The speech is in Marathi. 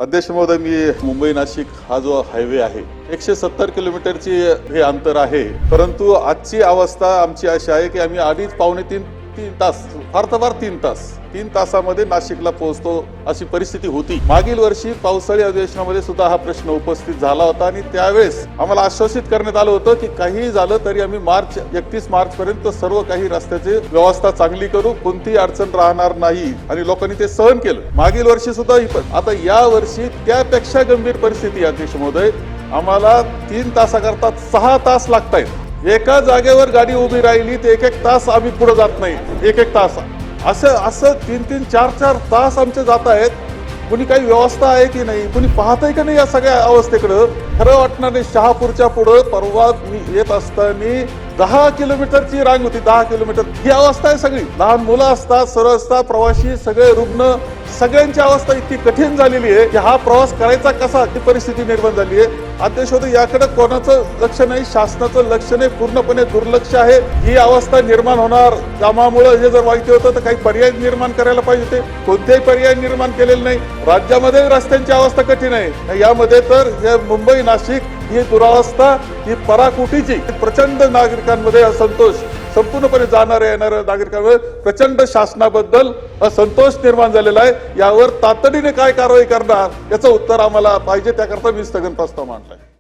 अध्यक्ष महोदय, मी मुंबई नाशिक हा जो हायवे आहे 170 किलोमीटरची हे अंतर आहे, परंतु आजची अवस्था आमची अशी आहे की आम्ही अडीच पावणे तीन तास, फार तर फार 3 तासामध्ये नाशिकला पोहोचतो अशी परिस्थिती होती। मागील वर्षी पावसाळी अधिवेशनामध्ये सुद्धा हा प्रश्न उपस्थित झाला होता आणि त्यावेळेस आम्हाला आश्वासित करण्यात आलं होतं की काही झालं तरी आम्ही 31 मार्च पर्यंत सर्व काही रस्त्याची व्यवस्था चांगली करू, कोणतीही अडचण राहणार नाही आणि लोकांनी ते सहन केलं। मागील वर्षी सुद्धा आता या वर्षी त्यापेक्षा गंभीर परिस्थिती अध्यक्ष महोदय, आम्हाला 3 तासाकरता 6 तास लागतायत। एका जागेवर गाडी उभी राहिली ते एक तास आम्ही पुढे जात नाही, एक तास असं 3 4 तास आमचे जात आहेत। कुणी काही व्यवस्था आहे की नाही, कुणी पाहतंय का नाही या सगळ्या अवस्थेकडं? खरं वाटणार नाही। शहापूरच्या पुढे परवा मी येत असताना 10 किलोमीटरची रांग होती, 10 किलोमीटर ही अवस्था आहे सगळी। लहान मुलं असतात, सरळ असतात, प्रवासी, सगळे रुग्ण, सगळ्यांची अवस्था इतकी कठीण झालेली आहे की हा प्रवास करायचा कसा, ही परिस्थिती निर्माण झाली आहे। अध्यक्ष होते, याकडे कोणाचं लक्ष नाही, शासनाचं लक्ष नाही, पूर्णपणे दुर्लक्ष आहे। ही अवस्था निर्माण होणार कामामुळे हे जर वाईट होतं तर काही पर्याय निर्माण करायला पाहिजे होते, कोणतेही पर्याय निर्माण केलेले नाही। राज्यामध्ये रस्त्यांची अवस्था कठीण आहे, यामध्ये तर हे मुंबई नाशिक ही दुरावस्था, ही पराकोटीची, प्रचंड नागरिकांमध्ये असंतोष, संपूर्णपणे जाणाऱ्या येणाऱ्या नागरिकांवर प्रचंड शासनाबद्दल असंतोष निर्माण झालेला आहे। यावर तातडीने काय कारवाई करणार याचं उत्तर आम्हाला पाहिजे, त्याकरता मी स्थगन प्रस्ताव मांडलाय।